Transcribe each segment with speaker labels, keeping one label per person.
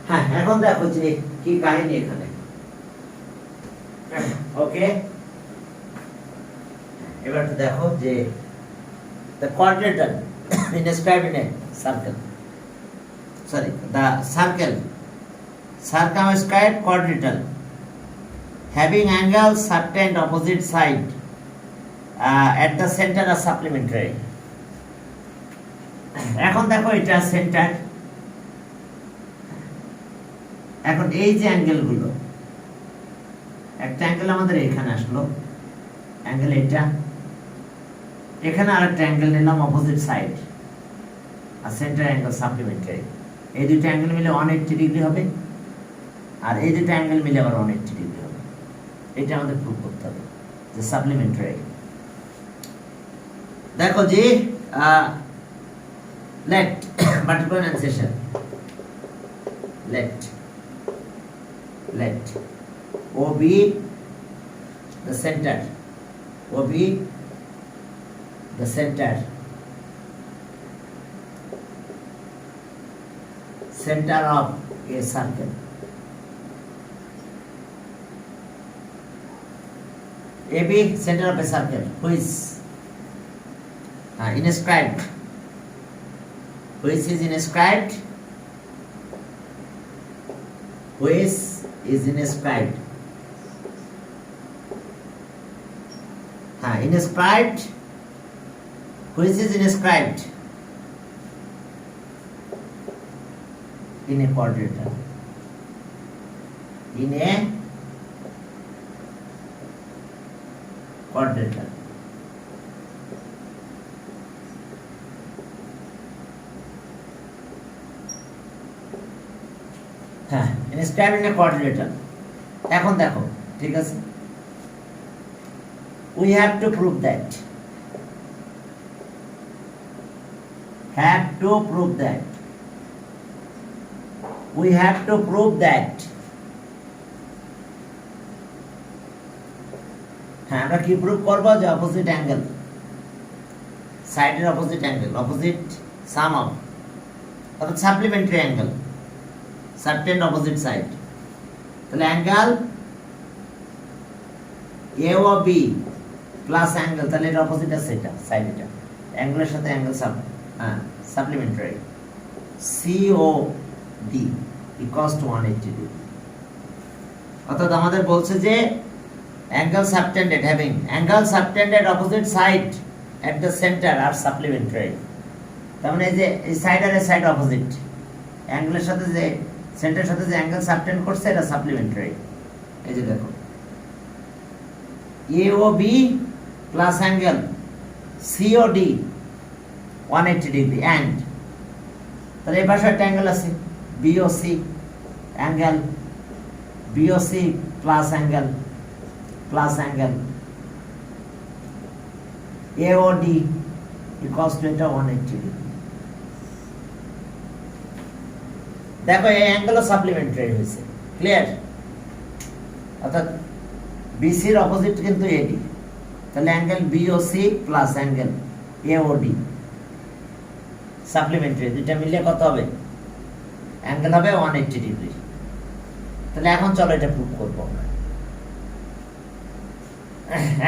Speaker 1: হ্যাঁ, এখন দেখো যে কি কাহিনী এখানে। ওকে, এবার দেখো যে the quadrilateral inscribed in a circle, sorry, the circle circumscribed quadrilateral having angles certain opposite side at the center are supplementary. এখন দেখো এটা সেন্টার। এখন এই যে অ্যাঙ্গেলগুলো, একটা অ্যাঙ্গেল আমাদের এখানে আসলো, অ্যাঙ্গেল এটা, এখানে আরেকটা অ্যাঙ্গেল নিলাম অপোজিট সাইড, আর সেন্টার অ্যাঙ্গেল সাপ্লিমেন্টারি। এই দুটো অ্যাঙ্গেল মিলে 180 ডিগ্রি হবে, আর এই দুটো অ্যাঙ্গেল মিলে আবার 180 ডিগ্রি হবে। এটা আমাদের প্রুভ করতে হবে যে সাপ্লিমেন্টারি। দেখো যে let multiple annexation, let OB the center, OB the center of a circle. AB center of a circle which inscribed, which is inscribed, which is inscribed, inscribed, which is inscribed in a quadrilateral, in a quadrilateral. inscribed in a quadrilateral. এখন দেখো, ঠিক আছে, we have to prove that, we have to prove that আমরা কি prove করব যে opposite angle, সাইডের opposite angle, opposite sum of, অর্থাৎ supplementary angle, certain opposite side. তাহলে angle A O B plus angle, তাহলে এর অপোজিট আছে এটা, সাইড, এটা অ্যাঙ্গেলের সাথে angle supplementary, C O D equals to 180 degree. অর্থাৎ আমাদের বলছে যে angle subtended having angle subtended opposite side at the centre are supplementary. তার মানে এই যে এই সাইড আর এই সাইড অপোজিট, অ্যাঙ্গেলের সাথে যে সেন্টারের সাথে যে অ্যাঙ্গেল সাবটেন্ড করছে এটা সাপ্লিমেন্টারি। এই যে দেখো A O B plus angle C O D 180 degree and, তাহলে এই পাশে একটা অ্যাঙ্গেল আছে BOC, angle BOC plus angle AOD equals to এটা 180 ডিগ্রি। দেখো এই অ্যাঙ্গেলও সাপ্লিমেন্টারি হয়েছে, ক্লিয়ার? অর্থাৎ বিসির অপোজিট কিন্তু এডি, তাহলে angle BOC plus angle AOD supplementary, দুইটা মিলে কত হবে? অ্যাঙ্গেল হবে 180 ডিগ্রি। তাহলে এখন চলো এটা প্রুভ করবো আমরা।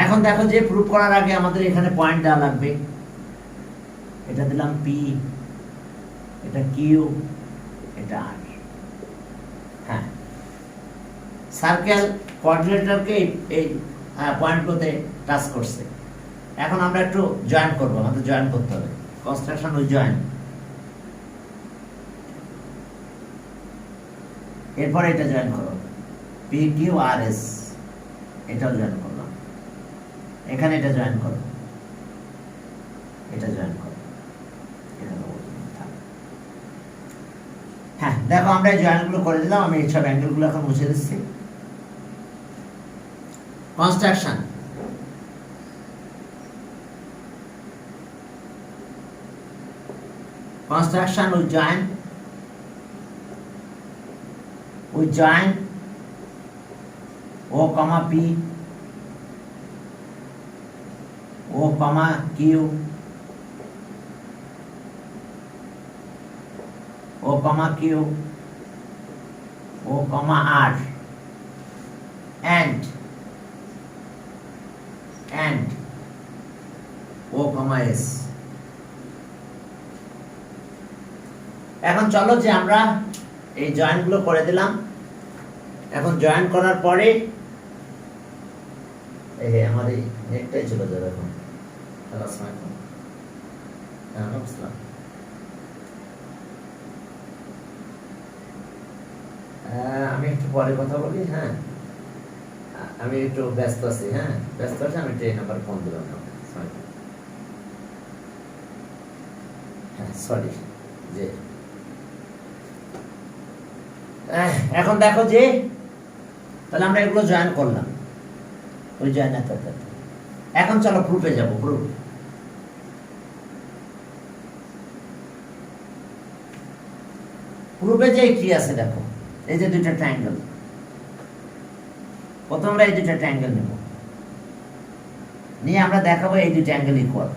Speaker 1: এখন দেখো যে প্রুভ করার আগে আমাদের এখানে পয়েন্ট দেওয়া লাগবে। এটা দিলাম পি, এটা কিউ, এটা আর। হ্যাঁ, সার্কেল কোঅর্ডিনেটরকে এই পয়েন্টগুলোতে টাচ করছে। এখন আমরা একটু জয়েন করব, আমাদের জয়েন করতে হবে, কনস্ট্রাকশন উইথ জয়েন। এরপরে এটা জয়েন করো, পি কিউ আর এস, এটাও জয়েন করলাম। এখানে এটা জয়েন করো, এটা জয়েন করো, হ্যাঁ। দেখো আমরা এই জয়েন্টগুলো করে দিলাম, আমি এইসব অ্যাঙ্গেলগুলো এখন মুছে দিচ্ছি। Construction, construction will join O comma P, O comma Q, O comma Q, O comma R and O comma S। এখন চলো যে আমরা এই জয়েন্ট গুলো করে দিলাম। এখন জয়েন করার পরে এই আমার এই নেটটাই চলে যাবে এখন। আসসালামু আলাইকুম। আমি একটু পরে কথা বলি। হ্যাঁ, আমি একটু ব্যস্ত আছি। হ্যাঁ, ব্যস্ত আছি, আমি ট্রেন নাম্বার ফোন দিলাম না। হ্যাঁ, সরি। যে এখন দেখো যে তাহলে আমরা এগুলো জয়েন করলাম, ওই জয়েন। এখন চলো প্রুফে যাব। প্রুফে যে কি আছে দেখো, এই যে দুইটা ট্রায়াঙ্গেল। প্রথমে আমরা এই দুইটা ট্রায়াঙ্গেল নেব, নিয়ে আমরা দেখাবো এই দুইটা অ্যাঙ্গেল ইকুয়াল।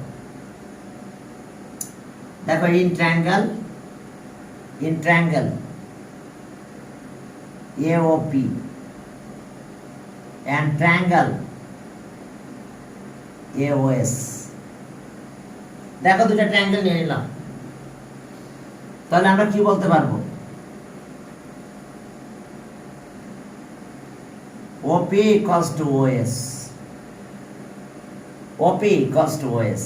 Speaker 1: দেখো in triangle AOP and triangle AOS। দেখো দুইটা ট্রায়াঙ্গেল নিয়ে নিলাম, তাহলে আমরা কি বলতে পারবো? OP equals to OS. OP equals to OS.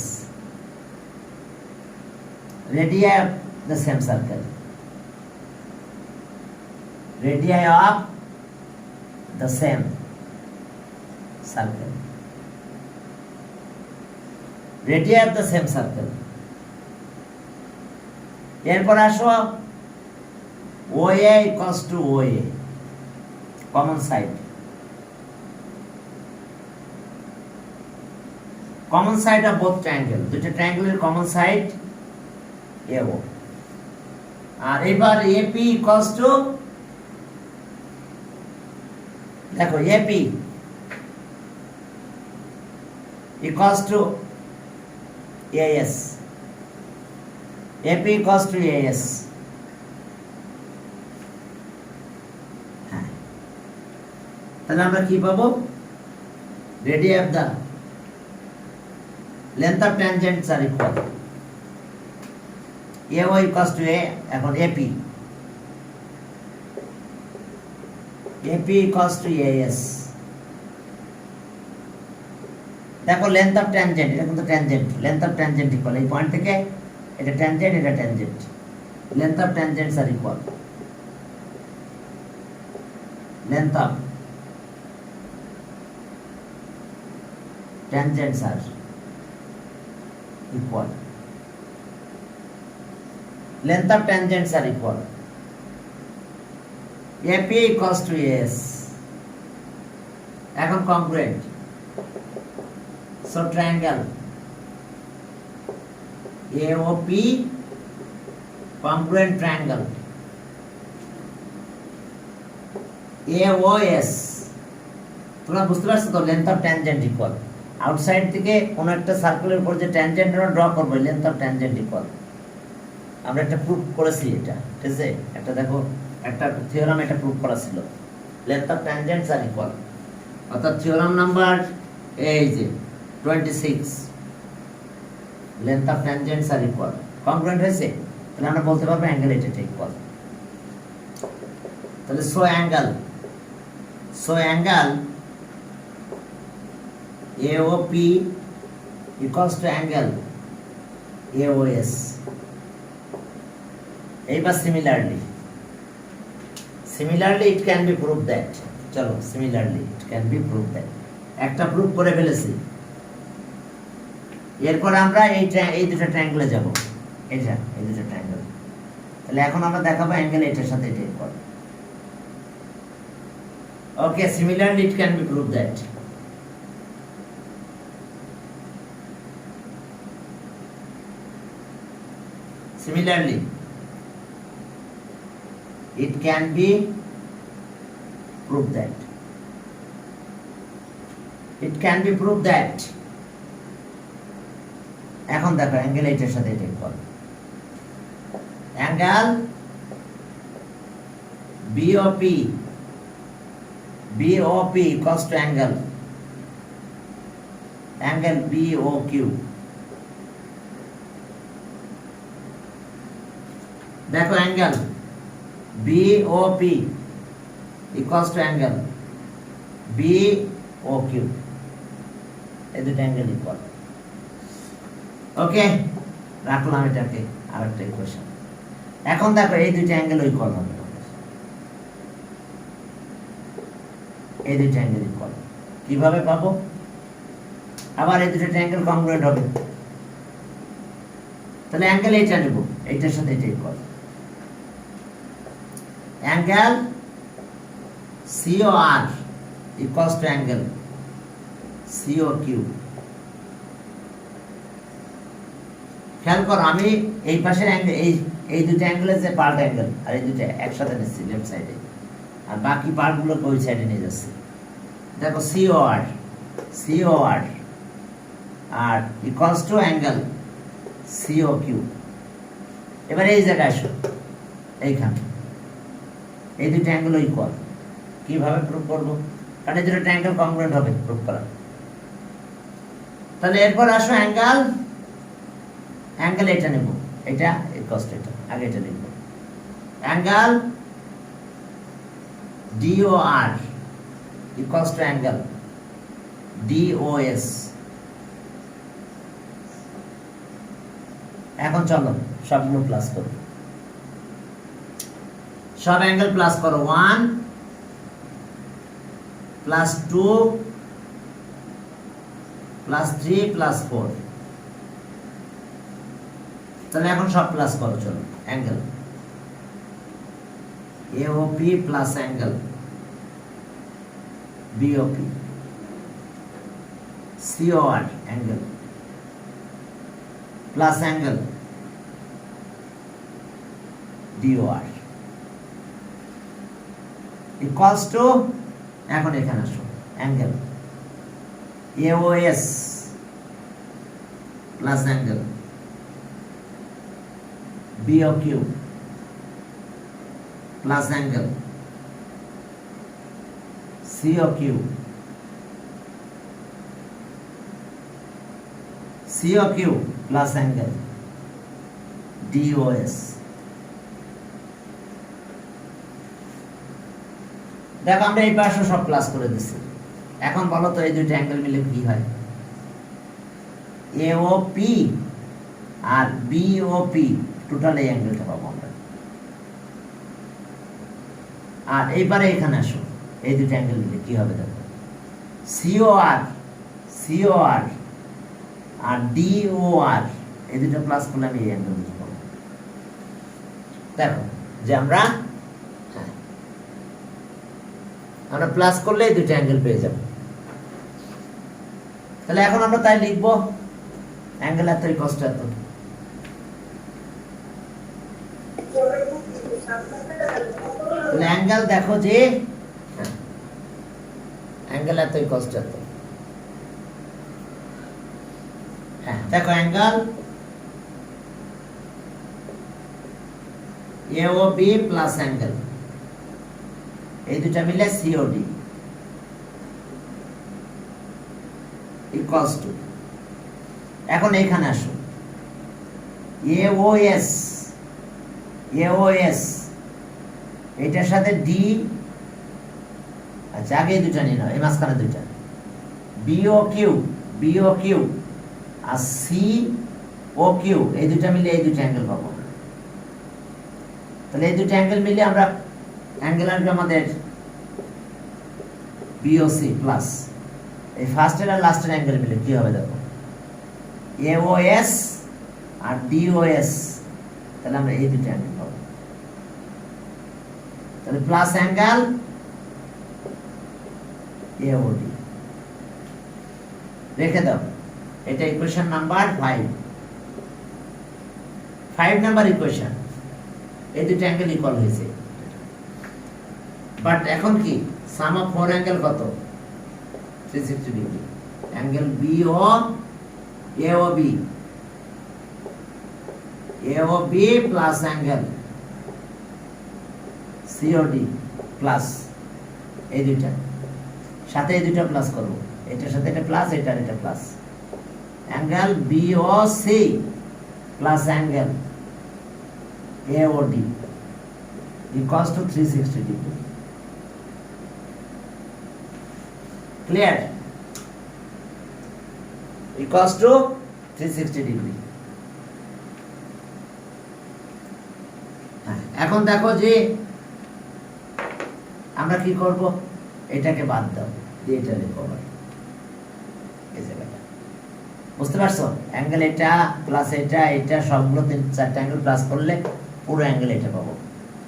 Speaker 1: Radii of the same circle. Radii of the same circle. Radii of the same circle. এরপর আসো OA equals to OA, common side. Common side of both triangle, দুইটা ট্রায়াঙ্গেলের common side AO। আর এবার AP equals to, দেখো AP equals to AS। AP equals to AS। হ্যাঁ, তাহলে আমরা কি পাবো? Radii of the length of tangents are equal। AO equals to A, এখন AP equals to AS। দেখো লেন্থ অফ ট্যানজেন্ট, এটা কিন্তু tangent, length of tangent equal. এই পয়েন্ট থেকে এটা ট্যানজেন্ট, এটা tangent, length of tangents are equal. Length of tangents are equal, length of tangents are equal। AP equals to AS। এখন congruent, so triangle AOP congruent triangle AOS। তোমরা বুঝতে পারছো তো? length of tangent equal, outside থেকে কোন একটা সার্কেলের উপর যে ট্যানজেন্ট আমরা ড্র করব, লেন্থ অফ ট্যানজেন্ট ইকুয়াল। আমরা একটা প্রুফ করেছি এটা, ঠিক আছে? একটা দেখো, একটা থিওরাম এটা প্রুফ করা ছিল, length of tangents are equal. অর্থাৎ থিওরাম নাম্বার এই যে 26, length of tangents are equal. Congruent হয়েছে, তাহলে আমরা বলতে পারবো অ্যাঙ্গেল এটা ইকুয়াল। তাহলে so angle AOP equals to angle AOS। এইবার similarly it can be proved that, চলো similarly it can be proved that, একটা প্রুফ করে ফেলেছি। এরপর আমরা এই দুটো ট্রায়াঙ্গেলে যাব, এই দুটো ট্রায়াঙ্গেল। তাহলে এখন আমরা দেখাবো অ্যাঙ্গেল এটার সাথে এটা equal. Okay, similarly it can be proved that। Similarly, it can be proved that এখন দেখো অ্যাঙ্গেল এটার সাথে এটা equal. Angle BOP equals to angle BOQ. দেখো angle BOP equals to angle BOQ, এই দুটো অ্যাঙ্গেল ইকুয়াল। ওকে, রাখলাম এটাকে আরেকটা ইকুয়েশন। এখন দেখো এই দুটো অ্যাঙ্গেল ইকুয়াল হবে, এই দুটো অ্যাঙ্গেল ইকুয়াল কিভাবে পাবো? আবার এই দুটো অ্যাঙ্গেল কংগ্রুয়েন্ট হবে, তাহলে অ্যাঙ্গেল এইটা নেব, এইটার সাথে এটা equal. Angle COR equals to angle COQ। খেয়াল করো, আমি এই পাশের অ্যাঙ্গেল এই দুটো অ্যাঙ্গেলের যে পার্ট অ্যাঙ্গেল আর এই দুটো একসাথে নিচ্ছি লেফট সাইডে, আর বাকি পার্টগুলোকে ওই সাইডে নিয়ে যাচ্ছি। দেখো COR are equals to angle COQ। এবার এই জায়গায় আসো, এইখানে এই দুটো অ্যাঙ্গেল ইকুয়াল। কিভাবে প্রুফ করব? কারণ এই দুটো অ্যাঙ্গেল কংগ্রুয়েন্ট হবে প্রুফ করা। তাহলে এরপর আসো অ্যাঙ্গেল এটা নেব, এটা ইকুয়ালস টু এটা, আগে এটা লিখব। Angle DOR equals to angle DOS। এখন চলো সবগুলো প্লাস করো, সব অ্যাঙ্গেল প্লাস করো। 1 প্লাস 2 প্লাস 3 প্লাস 4। তাহলে এখন সব প্লাস করো, চলো। Angle AOP plus angle BOP, COR angle plus angle DOR equals to, এখন এখানে আসো, angle AOS plus angle BOQ plus angle COQ plus angle DOS। দেখো আমরা এই পাশে সব প্লাস করে দিচ্ছি। এখন বলো তো এই দুটো অ্যাঙ্গেল মিলে কি হয়? AOP আর BOP টোটাল এই অ্যাঙ্গেলটা পাবো আমরা। আর এইবারে এখানে আসো, এই দুটো অ্যাঙ্গেল মিলে কি হবে দেখো। COR আর DOR এই দুটো প্লাস করলে আমি এই অ্যাঙ্গেল দুটো পাবো। দেখো যে আমরা প্লাস করলে এই দুটো অ্যাঙ্গেল পেয়ে যাব। তাহলে এখন আমরা তাই লিখবো, অ্যাঙ্গেল এত ইকুয়ালস টু এত। তাহলে অ্যাঙ্গেল দেখো যে অ্যাঙ্গেল এত ইকুয়ালস টু এত। হ্যাঁ দেখো অ্যাঙ্গেল AOB প্লাস অ্যাঙ্গেল এই দুটা মিলে COD ইকুয়ালস টু, এখন এখানে আসো, AOS এটার সাথে D, আচ্ছা আগে এই দুটা নিয়ে নাও, এই মাঝখানে দুইটা, BOQ আর COQ এই দুটা মিলে এই দুটো অ্যাঙ্গেল পাবো। তাহলে এই দুটো অ্যাঙ্গেল মিলে আমরা অ্যাঙ্গেল আসবে আমাদের BOC প্লাস এই ফার্স্টের আর লাস্টের অ্যাঙ্গেল মিলে কি হবে দেখো, AOS আর DOS। তাহলে আমরা এই দুটো অ্যাঙ্গেল পাবো। তাহলে প্লাস অ্যাঙ্গেল AOD রেখে দাও। এটা ইকুয়েশন নাম্বার 5 নাম্বার ইকুয়েশন। এই দুটো অ্যাঙ্গেল ইকুয়াল হয়েছে, বাট এখন কি সাম অফ 4 অ্যাঙ্গেল কত? 360 degree. Angle AOB plus angle COD plus এই দুইটা সাথে এই দুইটা প্লাস করব, এটার সাথে এটা প্লাস, এটার এটা plus, angle BOC plus angle AOD equals to 360 degree. Clear? Equals to 360 degree. এখন দেখো যে আমরা কি করব, এটাকে বাদ দাও দিয়ে এটা লিখব, এই জায়গাটা বুঝতে পারছো? অ্যাঙ্গেল এটা প্লাস এটা, এটা সবগুলো 3-4টা অ্যাঙ্গেল প্লাস করলে পুরো অ্যাঙ্গেল এটা পাবো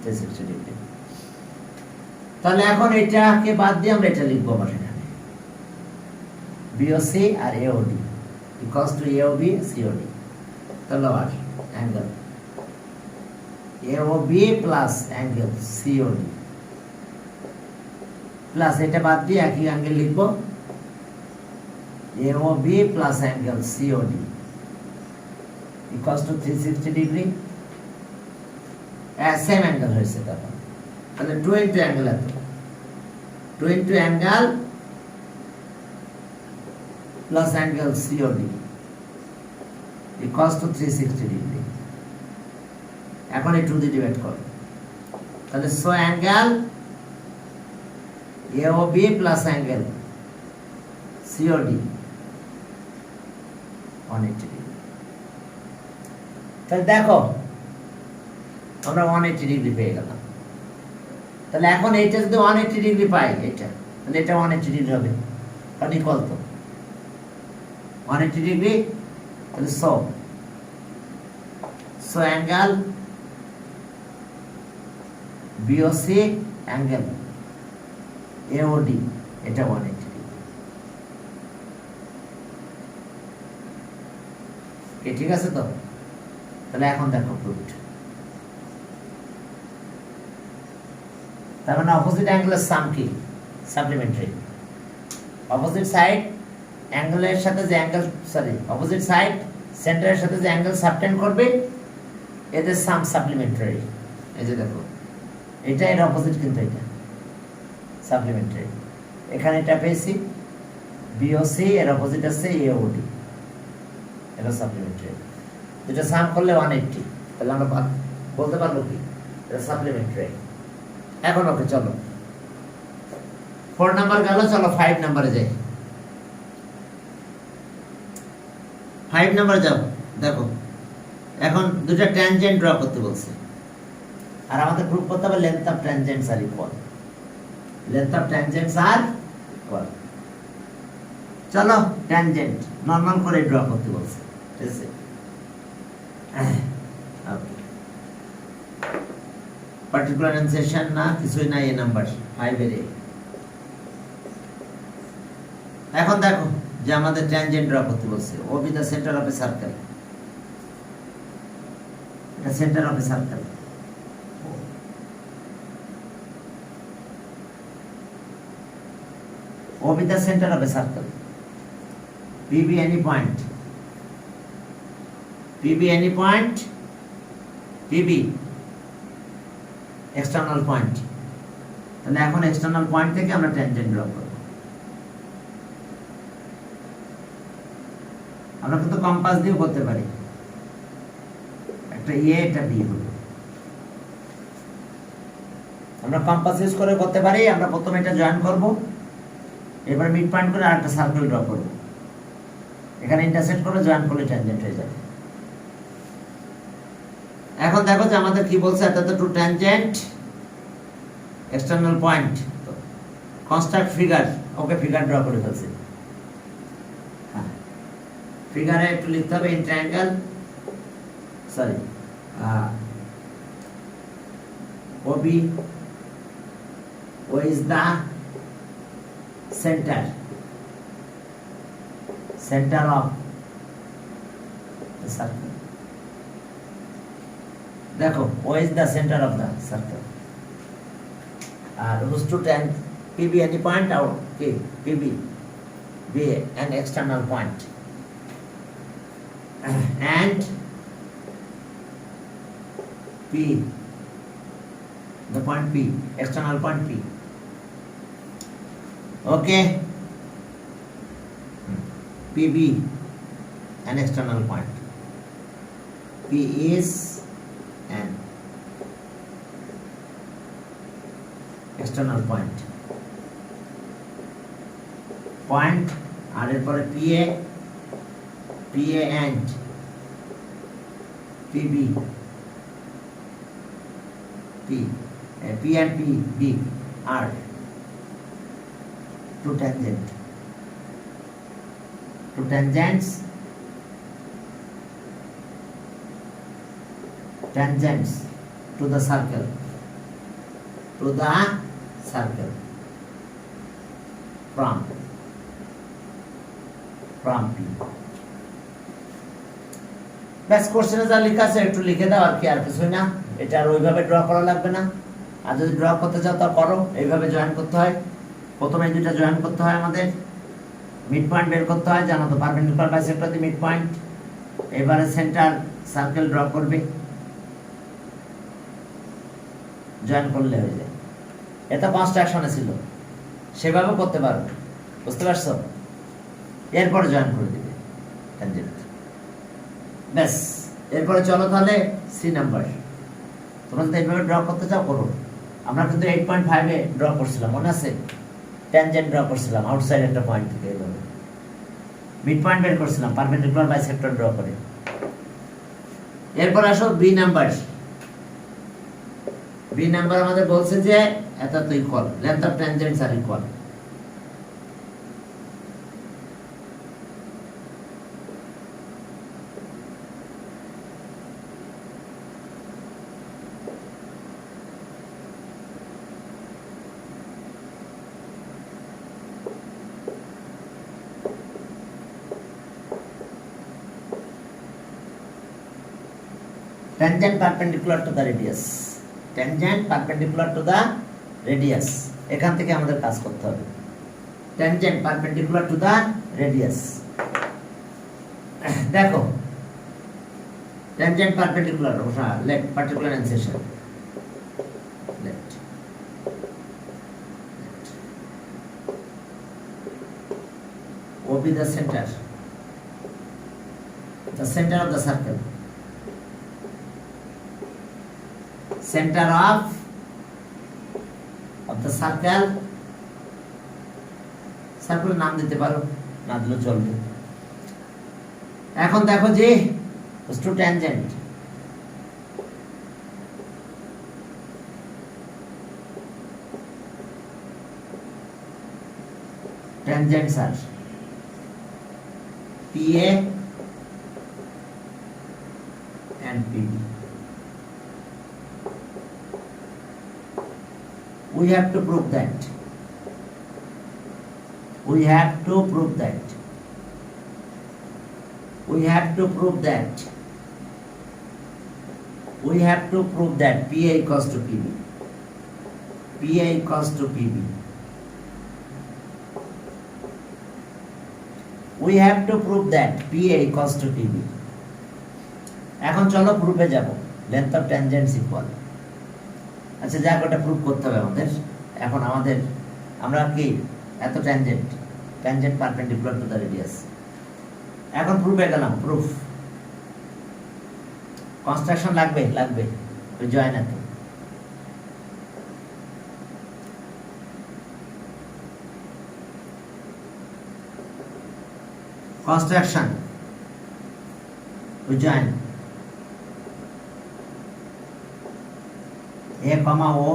Speaker 1: 360 ডিগ্রি। তাহলে এখন এটাকে বাদ দিয়ে আমরা এটা লিখবো আবার এখানে, বিওসি আর AOD equals to AOB COD. তাহলে আর angle AOB plus angle COD plus এটা বাদ দিয়ে একই অ্যাঙ্গেল লিখবো, AOB plus angle COD equals to 360 degree. Same angle হয়েছে তখন, তাহলে 2 ইন্টু অ্যাঙ্গেল এত, 2 into angle plus angle COD equals to 360 degree. এখন এই 2 দিয়ে ডিভাইড করো, তাহলে so angle AOB plus angle COD 180 degree. তাহলে দেখো আমরা 180 ডিগ্রি পেয়ে গেলাম। তাহলে এখন এইটা যদি 180 ডিগ্রি পাই, এটা তাহলে এটা 180 ডিগ্রি হবে, কারণ ইকুয়াল তো 180 ডিগ্রি। তাহলে so angle BOC angle AOD এটা 180 ডিগ্রি। ঠিক আছে তো? তাহলে এখন দেখো প্রুফড। তার মানে অপোজিট অ্যাঙ্গেলের সাম কি? সাপ্লিমেন্টারি। অপোজিট সাইড অ্যাঙ্গেলের সাথে যে অ্যাঙ্গেল, অপোজিট সাইড সেন্টারের সাথে যে অ্যাঙ্গেল সাবটেন্ড করবে এদের সাম সাপ্লিমেন্টারি। এই যে দেখো এটা এর অপোজিট, কিন্তু এটা সাপ্লিমেন্টারি। এখানে এটা পেয়েছি বিওসি, এর অপোজিট আছে এওডি, এটা সাপ্লিমেন্টারি। যেটা সাম করলে 180, তাহলে আমরা বলতে পারবো কি এটা সাপ্লিমেন্টারি। এখন ওকে চলো 4 নাম্বার গেল, চলো 5 নাম্বারে যাই। 5 নাম্বার যাও। দেখো এখন দুটো ট্যানজেন্ট ড্র করতে বলছে, আর আমাদের প্রুফ করতে হবে length of tangents are equal, length of tangents are equal. চলো ট্যানজেন্ট নরমাল করে ড্র করতে বলছে, ঠিক আছে? ওকে, পার্টিকুলার এনসেশন না, কিছুই না, এই নাম্বার 5 এর। এখন দেখো যে আমাদের ট্যানজেন্ট ড্র করতে বলছে, O be the centre of a circle. এটা centre of a circle. O be the center of a circle. P be any point. P be any point. P be external point. তাহলে এখন external point থেকে আমরা tangent draw করব। আমরা কিন্তু compass দিয়ে করতে পারি, একটা এ একটা বি হবে। আমরা কম্পাস ইউজ করে করতে পারি। আমরা প্রথমে এটা জয়েন করব, এবার মিড পয়েন্ট করে আরেকটা সার্কেল ড্র করব, এখানে ইন্টারসেক্ট করে জয়েন করলে ট্যানজেন্ট হয়ে যাবে। এখন দেখো যে আমাদের কি বলছে, এটা তো two tangent external point, construct figure. Okay, figure draw করে ফেলছি। হ্যাঁ, ফিগারে একটু লিখতে হবে in triangle, sorry OB, O is the center of the circle. দেখো O is the center of the circle, আর whose to tan PB any point out, okay, PB be an external point, and P the point P, external point P. Okay, PB, an external point. P is an external point. Point আর এরপরে PA, PA and PB, P and PB are two tangents to the circle, from P. ব্যাস কোশ্চেনে যা লেখা আছে একটু লিখে দাও, আর কি, আর কিছুই না। এটা আর ওইভাবে ড্র করা লাগবে না। আর যদি ড্র করতে চাও তা করো, এইভাবে জয়েন করতে হয়। প্রথমে এই দুইটা জয়েন করতে হয়, আমাদের মিড পয়েন্ট বের করতে হয়, জানো তো, পারপেন্ডিকুলার বাইসেক্টর দি মিড পয়েন্ট। এবারে সেন্টার সার্কেল ড্র করবে, জয়েন করলে হয়ে যায়। এটা কনস্ট্রাকশনে ছিল, সেভাবে করতে পারো, বুঝতে পারছো? এরপরে জয়েন করে দিবে ট্যানজেন্ট, ব্যাস। এরপরে চলো তাহলে সি নাম্বার। তোমরা যদি এইভাবে ড্র করতে চাও করো। আমরা কিন্তু 8.5 ড্র করছিলাম, মনে আছে? ট্যানজেন্ট ড্র করছিলাম আউটসাইড একটা পয়েন্ট থেকে, এইভাবে মিড পয়েন্ট বের করছিলাম পারপেন্ডিকুলার বাইসেক্টর ড্র করে। এরপর আসো বি নাম্বার। বি নাম্বার আমাদের বলছে যে এত তো equal, length of tangents are equal. Tangent perpendicular to the radius, tangent perpendicular to the radius, এখান থেকে আমাদের কাজ করতে হবে। tangent perpendicular to the radius, দেখো tangent perpendicular, let particular insertion, let OB the center of the circle, center of the circle নাম দিতে পারো, না দিলেও চলবে। এখন দেখো যে two tangent, tangents are PA and PB. We have to prove that. We have to prove that. We have to prove that. We have to prove that PA equals to PB. PA equals to PB. We have to prove that PA equals to PB. এখন চলো প্রুফে যাব, length of tangents equal. আচ্ছা, যাক, ওটা proof করতে হবে আমাদের। এখন আমরা কি এত tangent perpendicular to the radius. এখন প্রুফে গেলাম, প্রুফ। কনস্ট্রাকশন লাগবে ওই জয়েন এত। কনস্ট্রাকশন ওই join A, O,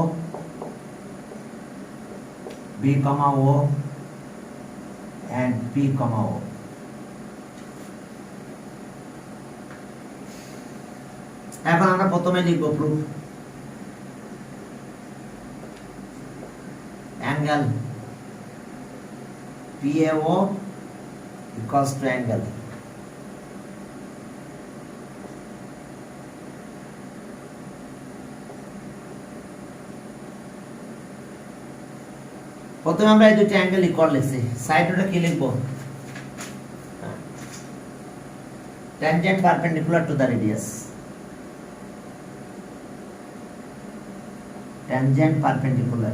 Speaker 1: B, O and P, O. এখন আমরা প্রথমে লিখব proof. Angle PAO equals to angle প্রথমে আমরা এই দুটো অ্যাঙ্গেল ইকুয়াল লিখছি। সাইড ওটা কি লিখবো? Tangent perpendicular to the radius, tangent perpendicular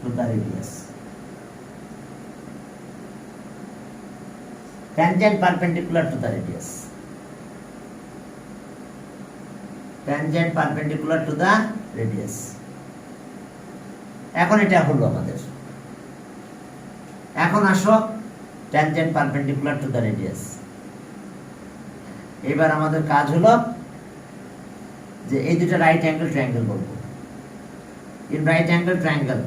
Speaker 1: to the radius. Tangent perpendicular to the radius. Tangent perpendicular to the radius. এখন এটা হলো আমাদের। এখন আসো tangent perpendicular to the radius. এবার আমাদের কাজ হলো যে এই দুটো রাইট অ্যাঙ্গেল ট্রায়াঙ্গেল করব। In right angle triangle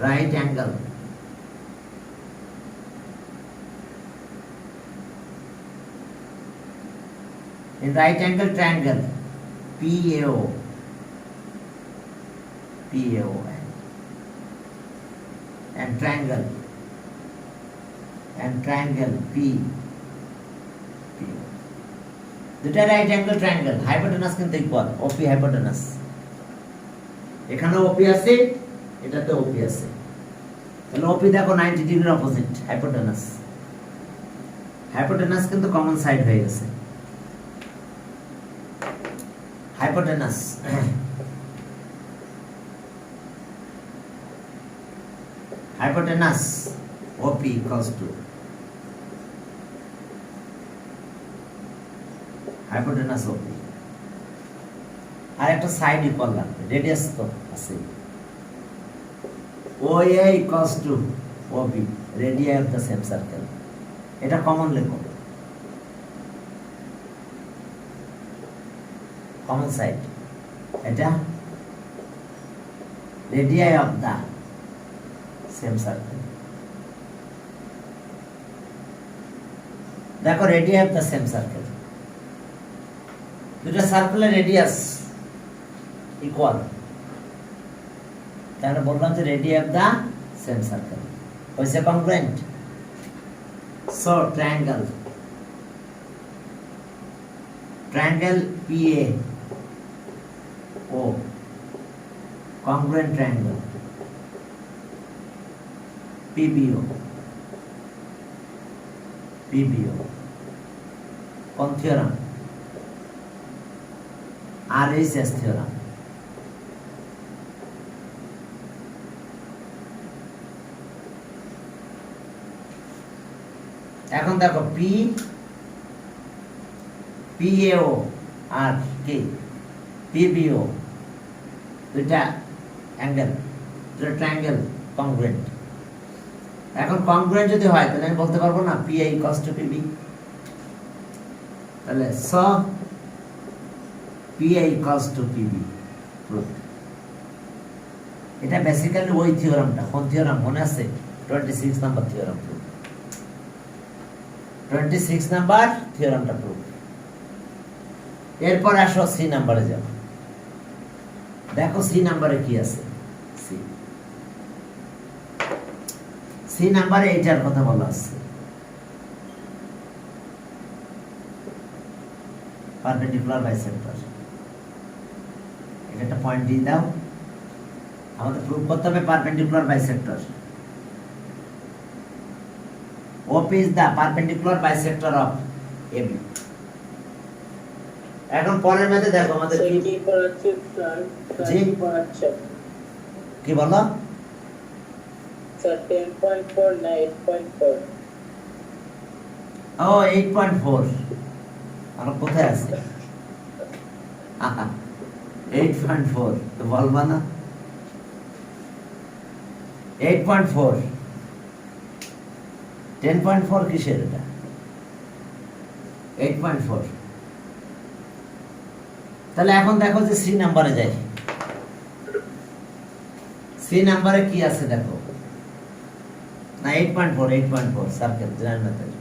Speaker 1: right angle in right angle triangle PAO and triangle P দুটা রাইট অ্যাঙ্গেল ট্রায়াঙ্গেল হাইপোটেনাস কিন্তু ইকুয়াল OP হাইপোটেনাস এখানেও OP আছে এটাতে OP আছে তাহলে OP দেখো 90 ডিগ্রির অপোজিট হাইপোটেনাস কিন্তু কমন সাইড হয়ে গেছে hypotenuse OP equals to hypotenuse OP আর একটা সাইড ইকুয়াল লাগবে রেডিয়াস তো আছে OA equals to OB radii of the same circle এটা কমন লেখো কমন সাইড এটা radii of the same circle দেখো radii of the same circle দুটো সার্কেলের রেডিয়াস ইকুয়াল তাহলে বললাম যে radii of the same circle হইছে congruent so triangle PA O congruent triangle PBO কোন থিওরাম RHS থিওরাম এখন দেখো PAO আর কি PBO দুইটা অ্যাঙ্গেল দুটো ট্রায়াঙ্গেল কংগ্রুয়েন্ট এখন কংগ্রুয়েন্ট যদি হয় তাহলে আমি বলতে পারবো না PA equals to PB তাহলে PA equals to PB proved এটা বেসিক্যালি ওই থিওরামটা কোন থিওরাম মনে আছে 26 নাম্বার থিওরাম 26 নাম্বার থিওরামটা প্রুভ এরপর আসো সি নাম্বারে যাও দেখো সি নাম্বারে কি আছে সি নাম্বারে এইটার কথা বলা আছে পারপেন্ডিকুলার বাইসেক্টর এটা একটা পয়েন্ট দিয়ে দাও আমাদের প্রুভ করতে হবে perpendicular bisector OP is the perpendicular bisector of AB এখন পরের ম্যাথে দেখো আমাদের কি পড়াচ্ছে কি বলো স্যার 10.4 না 8.4 ও 8.4 আর কোথায় আছে 8.4 তো বলবা না 8.4 10.4 কিসের এটা 8.4 তাহলে এখন দেখো যে সি নাম্বারে যাই সি নাম্বারে কি আছে দেখো না 8.4 সার্কেল জেনারেল মেথড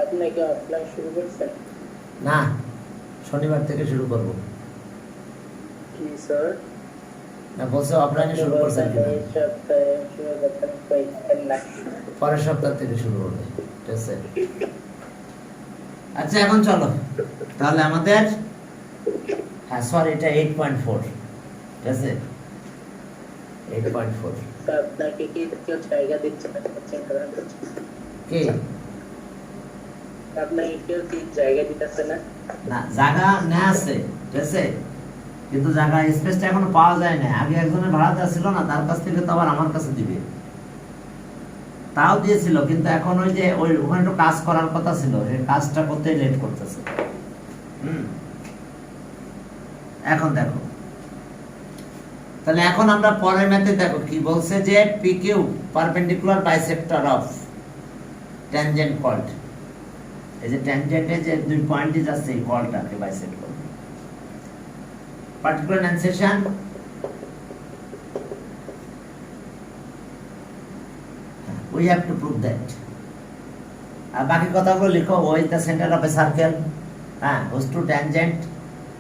Speaker 2: আপনি কি অফলাইন শুরু করছেন?
Speaker 1: না, শনিবার থেকে শুরু করব।
Speaker 2: কি স্যার?
Speaker 1: না বলছে অফলাইনে
Speaker 2: আপনি
Speaker 1: শুরু করছেন
Speaker 2: বলছেন
Speaker 1: কিনা,
Speaker 2: এই সপ্তাহে শুরু করছেন, কইতেন না।
Speaker 1: পরের সপ্তাহ থেকে শুরু হবে, ঠিক আছে? আচ্ছা এখন চলো তাহলে আমাদের, হ্যাঁ সরি এটা 8.4, ঠিক আছে 8.4।
Speaker 2: স্যার আপনাকে কি কেউ জায়গা দিচ্ছে না কোচিং করার জন্য?
Speaker 1: কে?
Speaker 2: আপনাকে কেউ কি জায়গা দিতেছে না?
Speaker 1: না জায়গা নেওয়া আছে, ঠিক আছে, কিন্তু জায়গা স্পেসটা এখনো পাওয়া যায় না। আগে একজনের ভাড়াটা ছিল না, তার কাছ থেকে তো আবার আমার কাছে দিবে, তাও দিয়েছিল, কিন্তু এখন ওই যে ওই ওখানে একটু কাজ করার কথা ছিল, সেই কাজটা করতে লেট করতেছে। এখন দেখো তাহলে এখন আমরা পরের ম্যাথে দেখো কি বলছে, যে PQ perpendicular bisector of tangent chord, এই যে ট্যানজেন্টে যে দুই পয়েন্ট যাচ্ছে এই কলটাকে বাইসেক্ট করবে। পার্টিকুলার এনসেশন we have to prove that, আর বাকি কথাগুলো লিখো। ওই the centre of a circle, হ্যাঁ whose two tangent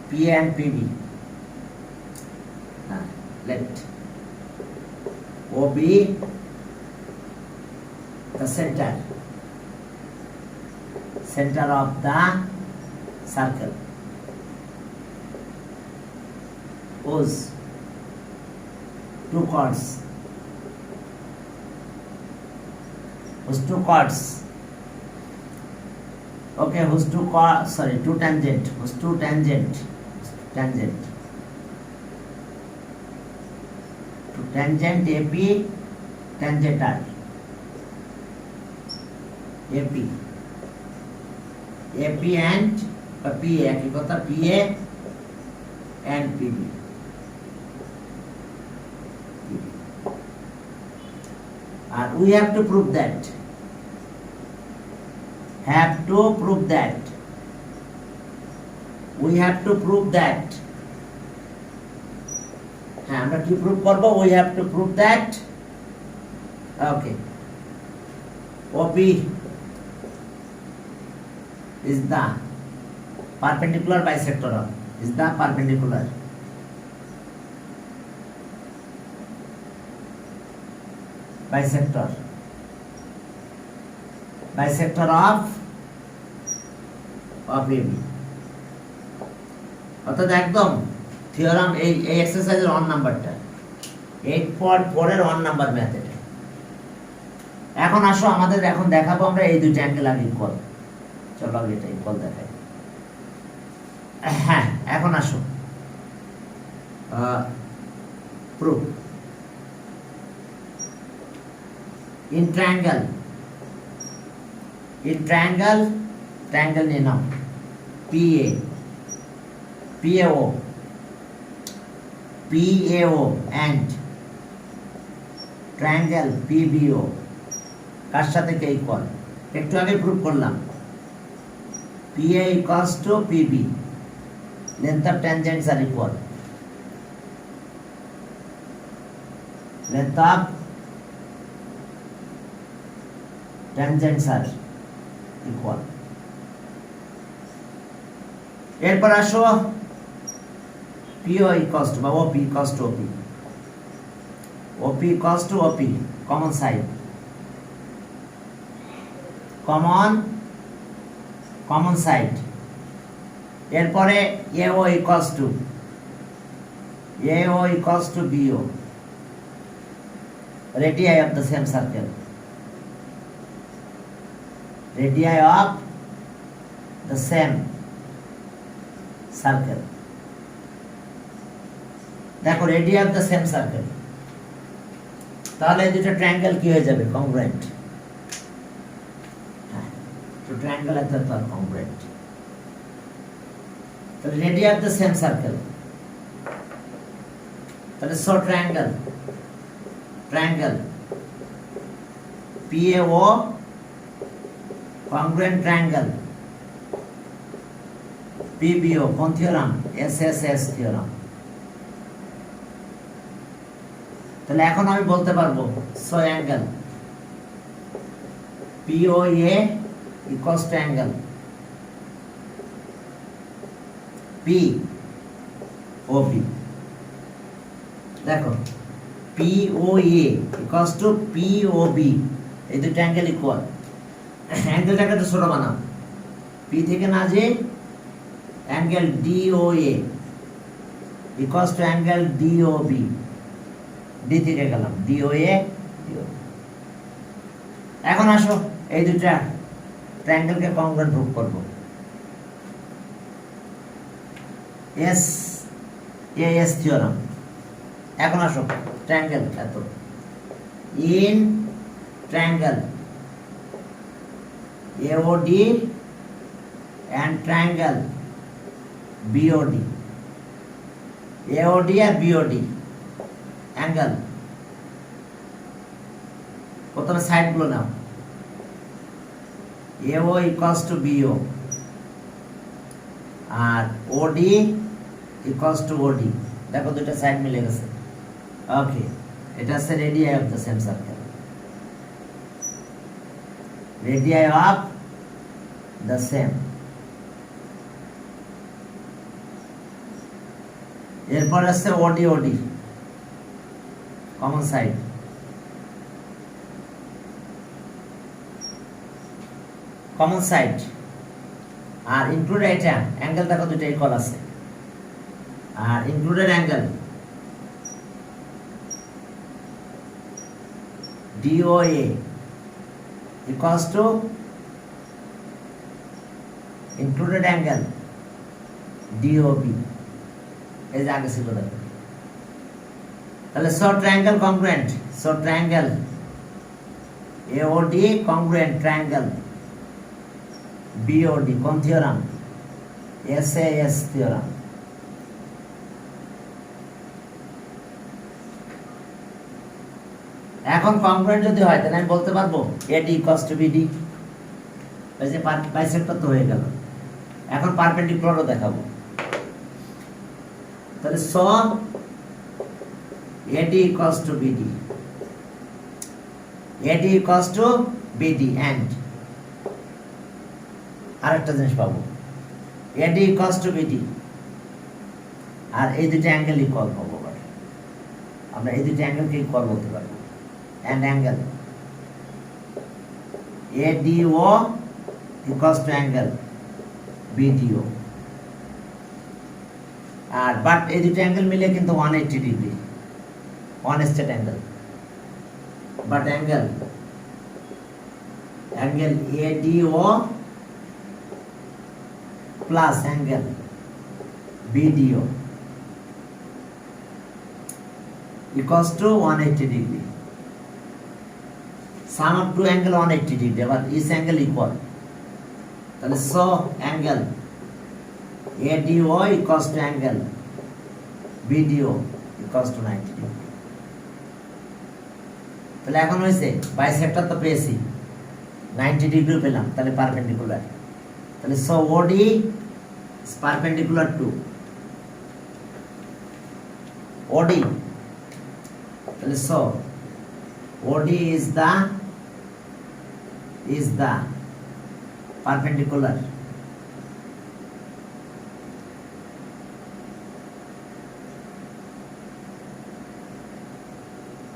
Speaker 1: PA and PB, হ্যাঁ let OB the center of the circle, whose two chords okay, whose two tangent AP tangent AP and PA, একই কথা, PA and PB, and we have to prove that হ্যাঁ আমরা কি prove করব, we have to prove that okay OP is the perpendicular bisector of bisector of AB, অর্থাৎ একদম theorem এই এক্সারসাইজের 1 নাম্বারটা 8.4 এর 1 নাম্বার ম্যাথ এটা। এখন আসো আমাদের এখন দেখাবো আমরা এই দুটো অ্যাঙ্গেল আর ইকুয়াল। চলো আগে এটা ইকুয়াল দেখাই। হ্যাঁ এখন আসো প্রুফ in triangle নিয়ে নাও, PAO and triangle PBO কার সাথে কে ইকুয়াল, একটু আগে প্রুফ করলাম। PA equals to PB, length of tangents are equal, length of tangents are equal। এরপর আসো PO equals to বা OP equals to OP equals to OP, common side, common side। এরপরে AO equals to BO, radii of the same circle, দেখো radius of the same circle, তাহলে এই দুটো triangle কি হয়ে যাবে, কংগ্রুয়েন্ট। হ্যাঁ তো ট্রায়াঙ্গেল এত কংগ্রুয়েন্ট, তাহলে radius of the same circle, তাহলে so triangle PAO congruent triangle PBO, কোন থিওরাম, SSS থিওরাম। তাহলে এখন আমি বলতে পারবো so angle POA equals to angle P OB. দেখো POA equals to POB, এই দুটো অ্যাঙ্গেল ইকুয়াল। অ্যাঙ্গেলটাকে একটু ছোট বানাও, P থেকে না যে angle DOA equals to angle DOB, D থেকে গেলাম DOA DOB। এখন আসো এই দুটা ট্রায়াঙ্গেলকে কংগ্রুয়েন্ট প্রুভ করব। AS theorem. এখন আসো ট্রায়াঙ্গেল এত in triangle AOD and triangle BOD, AOD আর BOD অ্যাঙ্গেল, প্রথমে সাইড গুলো নাও। AO equals to BO R OD equals to OD, দেখো দুটো সাইড মিলে গেছে। ওকে, এটা হচ্ছে radii of the same circle, radii of the same. এরপর আসছে OD OD common side, common side আর ইনক্লুডেড, এটা অ্যাঙ্গেল দেখো দুটো ইকুয়াল আছে, আর included angle DOA equals to included angle DOB, এই যে আগে ছিল দেখো। তাহলে short triangle congruent, short triangle AOD congruent triangle BOD, কোন থিওরাম? SAS theorem. এখন কংগ্রুয়েন্ট যদি হয় তাহলে আমি বলতে পারবো AD equals to BD, এই যে বাইসেক্টর তো হয়ে গেল। এখন পারপেন্ডিকুলারও দেখাবো। তাহলে so AD equals to BD, AD equals to BD and আরেকটা জিনিস পাবো AD equals to BD, আর এই দুটো অ্যাঙ্গেল ইকুয়াল পাবো। আমরা এই দুটো অ্যাঙ্গেলকে ইকুয়াল বলতে পারবো। and angle ADO equals to angle BDO, আর বাট এই দুটো অ্যাঙ্গেল মিলে কিন্তু 180 degree, one straight angle. But angle ADO plus angle BDO equals to 180 degree. Sum of two angle 180 degree, but each angle equal. তাহলে so angle ADO equals to angle BDO equals to 90 degree. তাহলে এখন হয়েছে bisector তো পেয়েছি, 90 degree পেলাম, তাহলে perpendicular. তাহলে so OD is perpendicular to OD, তাহলে so OD is the perpendicular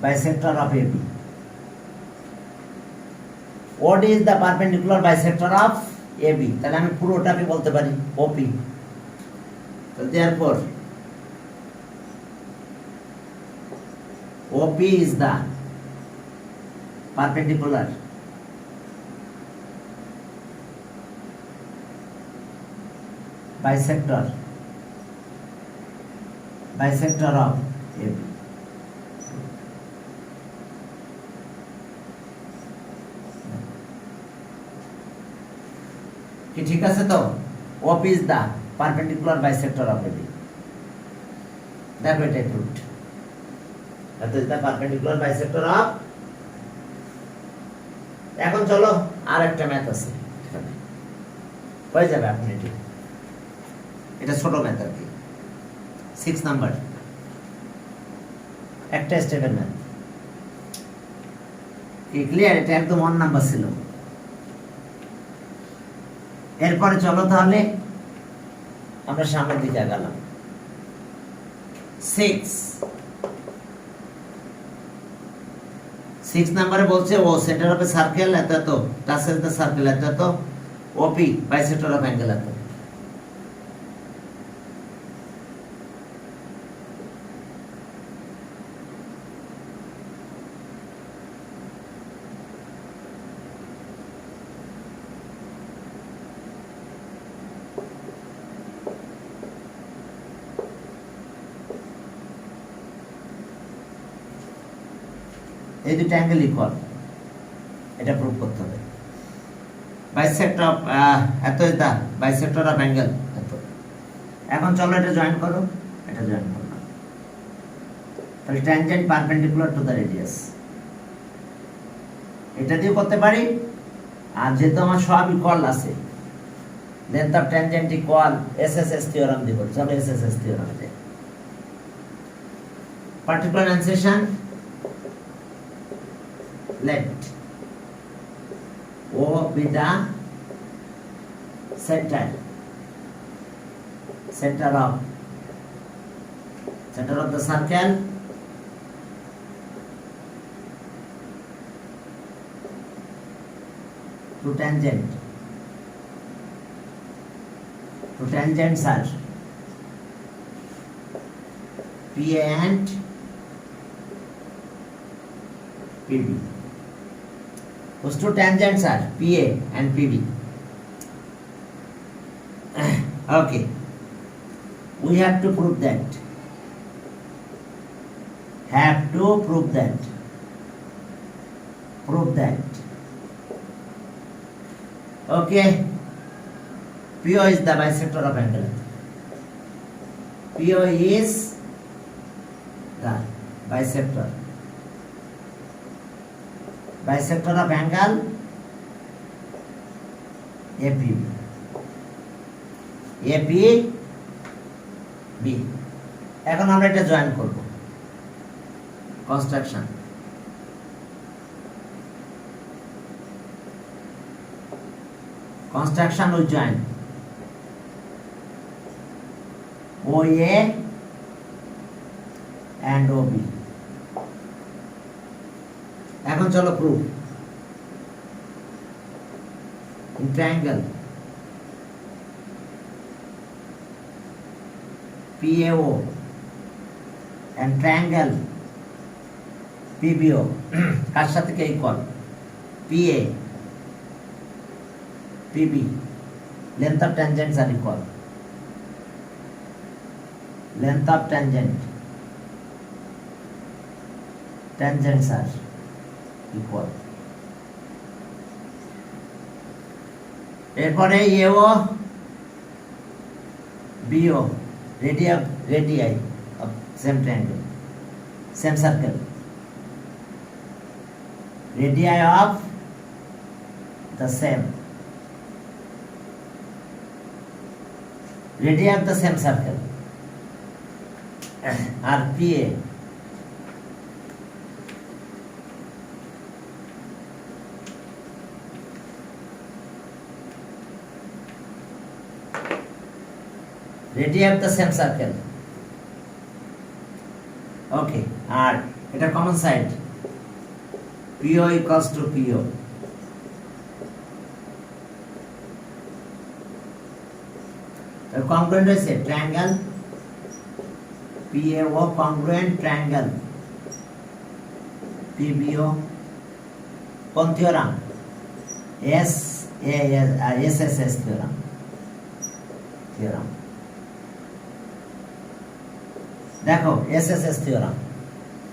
Speaker 1: bisector of AB. OD is the perpendicular bisector of AB, তাহলে আমি পুরোটাকে বলতে পারি OP। তো therefore OP is the perpendicular bisector of AB. কি ঠিক আছে? তো OP is the perpendicular bisector of AB, দেখো এটা proved. that is the perpendicular bisector of। এখন চলো আর একটা ম্যাথ আছে, হয়ে যাবে আপনি এটা ছোট ম্যাথ আর কি, 6 নাম্বার একটা স্টেপের ম্যাথ। কি ক্লিয়ার? এটা একদম 1 নাম্বার ছিল। এরপরে চলো তাহলে আমরা সামনের দিকে আগালাম। 6 নম্বরে বলছে ও সেন্টার অফ এ সার্কেল এত এত, টাচেস দ্য সার্কেল এত এত, ওপি বাইসেক্টর অফ অ্যাঙ্গেল এত। এই দুটো অ্যাঙ্গেল ইকুয়াল, এটা প্রুভ করতে হবে। বাইসেক্টর অফ এত is the bisector of angle এত। এখন চলো এটা জয়েন করো, এটা জয়েন করো। তাহলে tangent perpendicular to the radius, এটা দিয়ে করতে পারি। আর যেহেতু আমার সব ইকুয়াল আছে, length of tangent equal SSS theorem দিব। চলো এসএসএস থিওরাম দে। পার্টিকুলার ইনসেশন, let O be the center of the circle, to tangents are PA and PB. Those two tangents are PA and PB. Okay. We have to prove that. Prove that. Okay. PO is the bisector of angle. PO is the bisector of angle APB. এখন আমরা এটা join করব। Construction, with join OA and OB। এখন চলো proof. In triangle PAO and triangle PBO কার সাথে K equal? PA PB, length of tangents are equal. Length of tangents are equal. এরপরে AO BO radii of same triangle, same circle, radii of the same circle are PA radii of the same circle. Okay, আর এটা common side PO equals to PO. The congruent is a triangle PAO congruent triangle PBO. কোন theorem? SSS theorem. দেখো SSS theorem,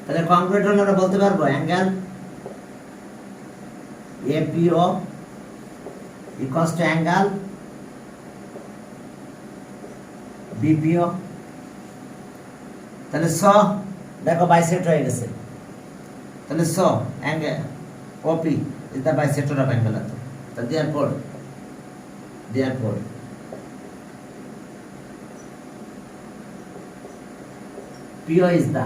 Speaker 1: তাহলে congruent হলে আমরা বলতে পারবো angle APO equals to angle BPO। তাহলে so দেখো বাইসেক্ট হয়ে গেছে, তাহলে so angle OP is the bisector of angle. তো therefore PO is the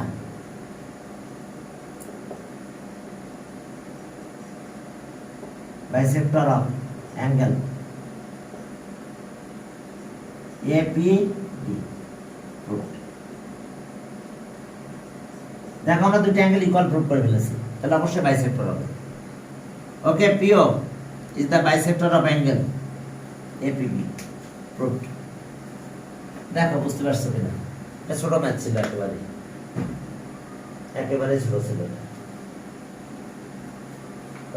Speaker 1: bisector of angle APD proved। দেখো আমরা দুটো অ্যাঙ্গেল ইকুয়াল প্রুভ করে ফেলেছি, তাহলে অবশ্যই বাইসেক্টর হবে। ওকে, PO is the bisector of angle APB proved। দেখো বুঝতে পারছো কিনা? এটা ছোট ম্যাথ ছিল, একেবারে ছোট ছিল।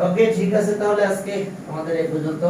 Speaker 1: ওকে, ঠিক আছে, তাহলে আজকে আমাদের এই পর্যন্ত।